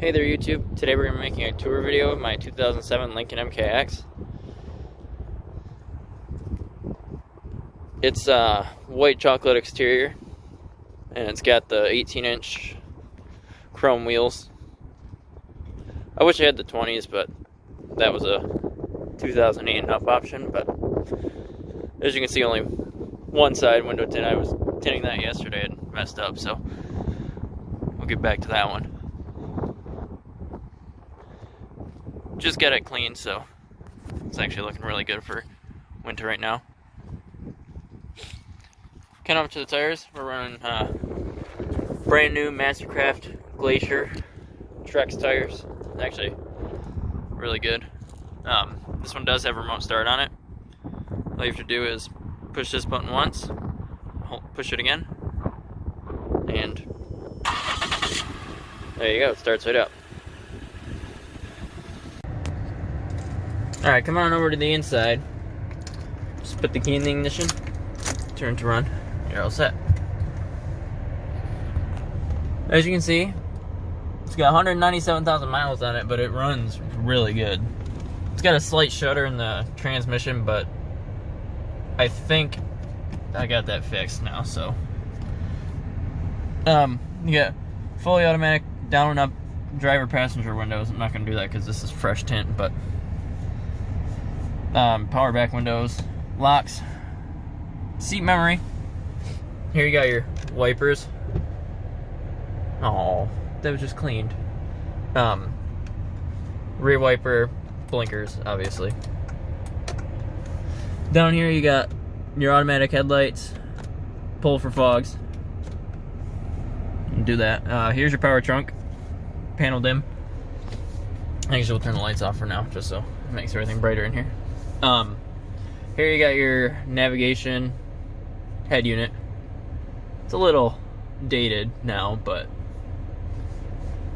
Hey there YouTube, today we're going to be making a tour video of my 2007 Lincoln MKX. It's a white chocolate exterior and it's got the 18-inch chrome wheels. I wish I had the 20s, but that was a 2008 and up option, but as you can see, only one side window tint. I was tinting that yesterday and messed up, so we'll get back to that one. Just got it cleaned, so it's actually looking really good for winter right now. Kind of up to the tires, we're running brand new Mastercraft Glacier Trex tires. Actually really good. This one does have remote start on it. All you have to do is push this button once, push it again, and there you go, it starts right up. Alright, come on over to the inside. Just put the key in the ignition, turn to run, you're all set. As you can see, it's got 197,000 miles on it, but it runs really good. It's got a slight shudder in the transmission, but I think I got that fixed now, so. You got fully automatic down and up driver passenger windows. I'm not going to do that because this is fresh tint, but power back windows, locks, seat memory. Here you got your wipers. Oh, that was just cleaned. Rear wiper, blinkers, obviously. Down here you got your automatic headlights, pull for fogs. Do that. Here's your power trunk, panel dim. Actually, we'll turn the lights off for now, just so it makes everything brighter in here. Here you got your navigation head unit. It's a little dated now, but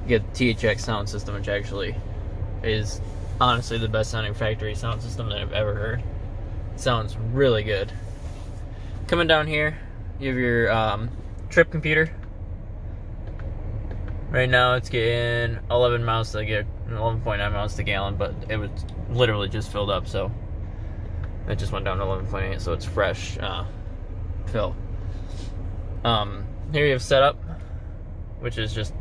you get the THX sound system, which actually is honestly the best sounding factory sound system that I've ever heard. It sounds really good. Coming down here, you have your trip computer. Right now it's getting 11 miles to get 11.9 miles to gallon, but it was literally just filled up, so it just went down to 11.8, so it's fresh fill. Here you have setup, which is just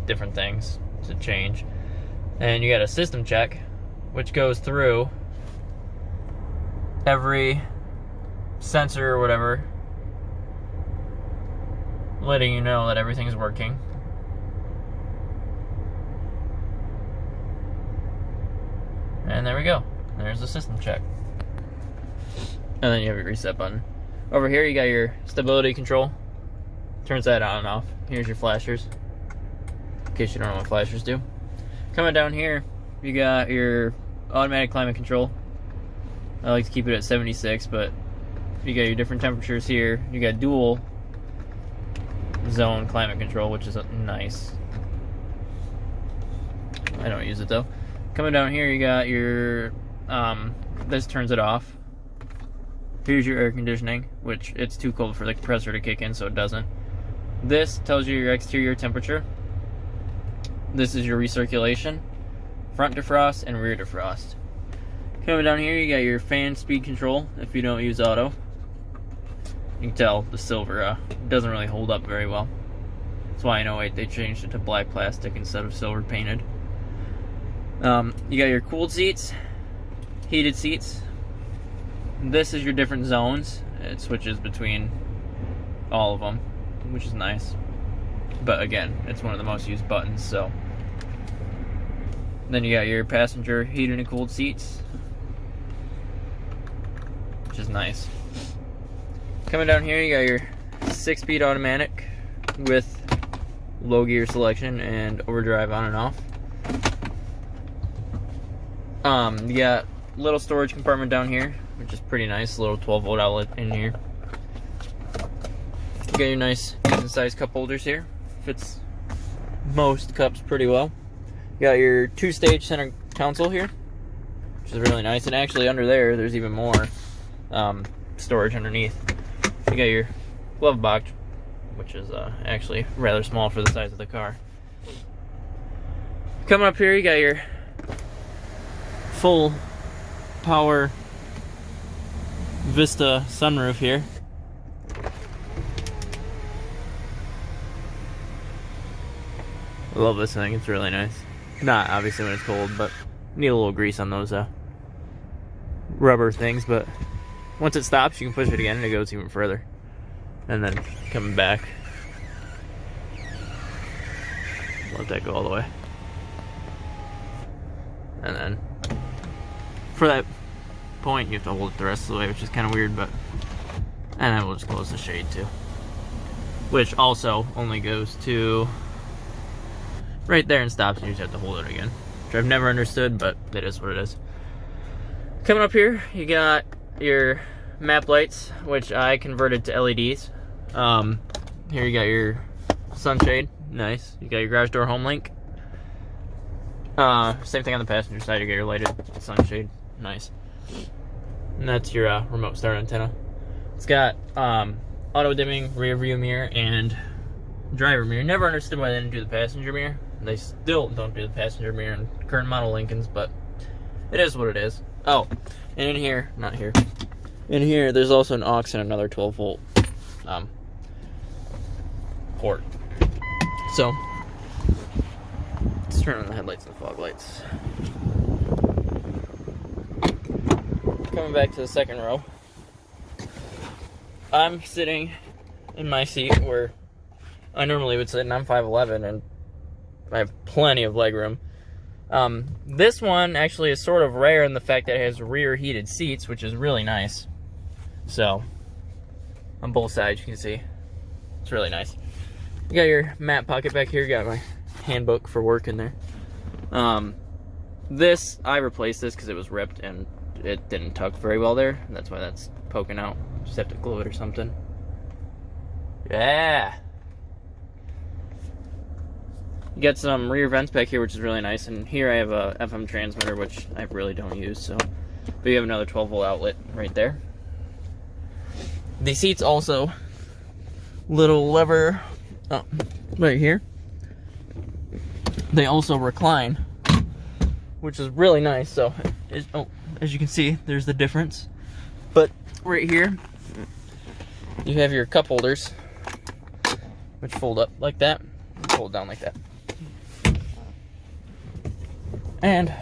different things to change. And you got a system check, which goes through every sensor or whatever, letting you know that everything's working. And there we go. There's the system check. And then you have your reset button. Over here you got your stability control. Turns that on and off. Here's your flashers, in case you don't know what flashers do. Coming down here, you got your automatic climate control. I like to keep it at 76, but you got your different temperatures here. You got dual zone climate control, which is nice. I don't use it though. Coming down here, you got your this turns it off. Here's your air conditioning, which it's too cold for the compressor to kick in, so it doesn't. This tells you your exterior temperature. This is your recirculation, front defrost, and rear defrost. Coming down here, you got your fan speed control if you don't use auto. You can tell the silver doesn't really hold up very well. That's why in 08 they changed it to black plastic instead of silver painted. You got your cooled seats, heated seats. This is your different zones. It switches between all of them, which is nice. But again, it's one of the most used buttons, so. Then you got your passenger heated and cooled seats, which is nice. Coming down here, you got your 6-speed automatic with low gear selection and overdrive on and off. You got a little storage compartment down here, which is pretty nice. A little 12-volt outlet in here. You got your nice decent sized cup holders here. Fits most cups pretty well. You got your 2-stage center console here, which is really nice. And actually under there's even more storage underneath. You got your glove box, which is actually rather small for the size of the car. Coming up here, you got your full power Vista sunroof here. I love this thing, it's really nice. Not obviously when it's cold, but need a little grease on those rubber things, but once it stops you can push it again and it goes even further. And then coming back, let that go all the way. And then for that point you have to hold it the rest of the way, which is kind of weird, but and then we'll just close the shade too, which also only goes to right there and stops, and you just have to hold it again, which I've never understood, but it is what it is. Coming up here, you got your map lights, which I converted to LEDs. Here you got your sunshade, nice. You got your garage door home link. Same thing on the passenger side, you got your lighted sunshade, nice. And that's your remote start antenna. It's got auto dimming rear view mirror and driver mirror. Never understood why they didn't do the passenger mirror. They still don't do the passenger mirror in current model Lincolns, but it is what it is. Oh, and in here, not here, in here there's also an aux and another 12 volt port. So let's turn on the headlights and the fog lights. Coming back to the second row, I'm sitting in my seat where I normally would sit, and I'm 5'11", and I have plenty of leg room. This one actually is sort of rare in the fact that it has rear heated seats, which is really nice. So, on both sides you can see, it's really nice. You got your map pocket back here, you got my handbook for work in there. I replaced this because it was ripped and it didn't tuck very well there. That's why that's poking out. Just have to glue it or something. Yeah! You got some rear vents back here, which is really nice, and here I have a FM transmitter, which I really don't use, so. But you have another 12 volt outlet right there. The seats also, little lever right here. They also recline, which is really nice, so, as you can see, there's the difference. But right here, you have your cup holders, which fold up like that, and fold down like that. And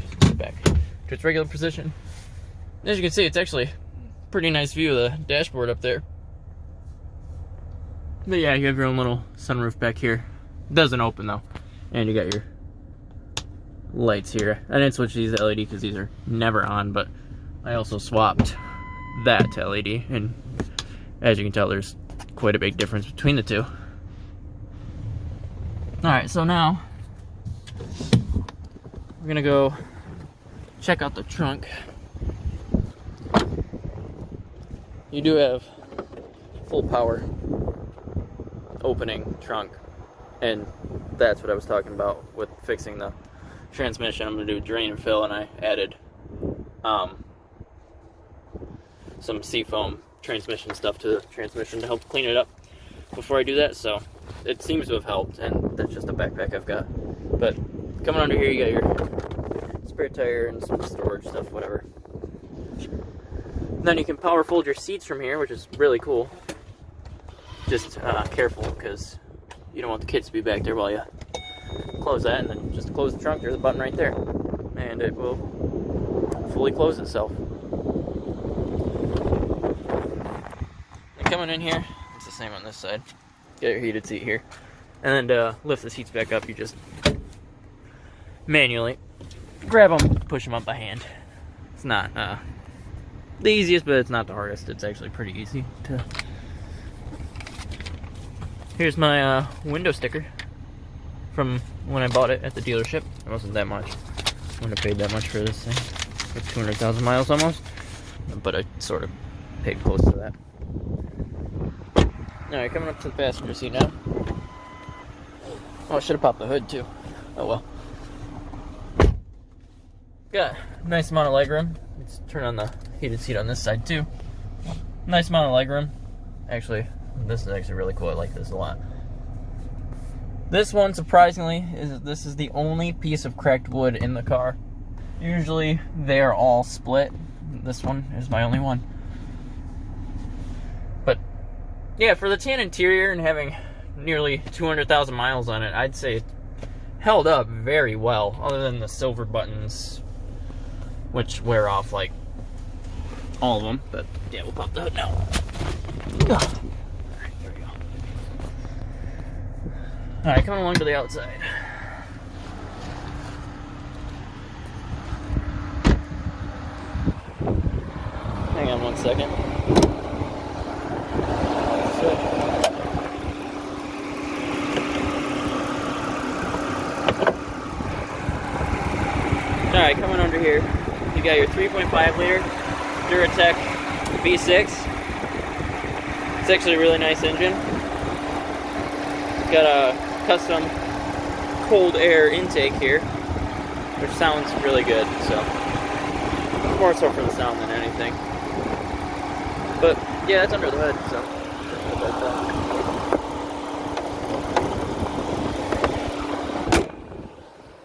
just put it back to its regular position. As you can see, it's actually a pretty nice view of the dashboard up there. But yeah, you have your own little sunroof back here. It doesn't open though. And you got your lights here. I didn't switch these to LED because these are never on, but I also swapped that to LED, and as you can tell, there's quite a big difference between the two. Alright, so now we're gonna go check out the trunk. You do have full power opening trunk, and that's what I was talking about with fixing the transmission. I'm gonna do drain and fill, and I added some seafoam transmission stuff to the transmission to help clean it up before I do that, so it seems to have helped, and that's just a backpack I've got. But coming under here, you got your spare tire and some storage stuff, whatever. And then you can power fold your seats from here, which is really cool. Just careful, because you don't want the kids to be back there while you close that, and then just to close the trunk, there's a button right there, and it will fully close itself. And coming in here, it's the same on this side. Get your heated seat here, and then to lift the seats back up, you just manually grab them, push them up by hand. It's not the easiest, but it's not the hardest. It's actually pretty easy to. Here's my window sticker from when I bought it at the dealership. It wasn't that much. I wouldn't have paid that much for this thing. Like 200,000 miles almost, but I sort of paid close to that. Alright, coming up to the passenger seat now. Oh, I should have popped the hood too. Oh well. Got a nice amount of legroom. Let's turn on the heated seat on this side too. Nice amount of legroom. Actually, this is actually really cool. I like this a lot. This one, surprisingly, this is the only piece of cracked wood in the car. Usually they are all split. This one is my only one. But yeah, for the tan interior and having nearly 200,000 miles on it, I'd say it held up very well, other than the silver buttons, which wear off like all of them. But yeah, we'll pop the hood now. Alright, there we go. Alright, coming along to the outside. Hang on one second. Alright, coming under here, you got your 3.5 liter Duratec V6. It's actually a really nice engine. It's got a custom cold air intake here, which sounds really good, so more so for the sound than anything. But yeah, it's under the hood, so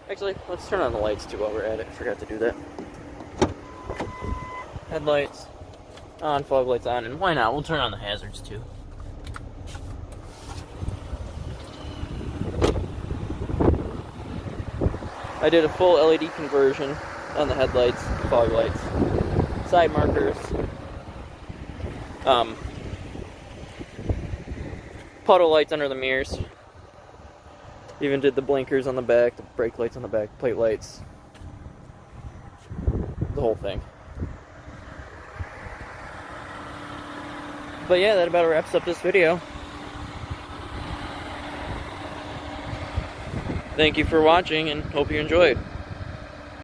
actually, let's turn on the lights too while we're at it. I forgot to do that. Headlights on, fog lights on, and why not? We'll turn on the hazards too. I did a full LED conversion on the headlights, fog lights, side markers, puddle lights under the mirrors. Even did the blinkers on the back, the brake lights on the back, plate lights, the whole thing. But yeah, that about wraps up this video. Thank you for watching and hope you enjoyed.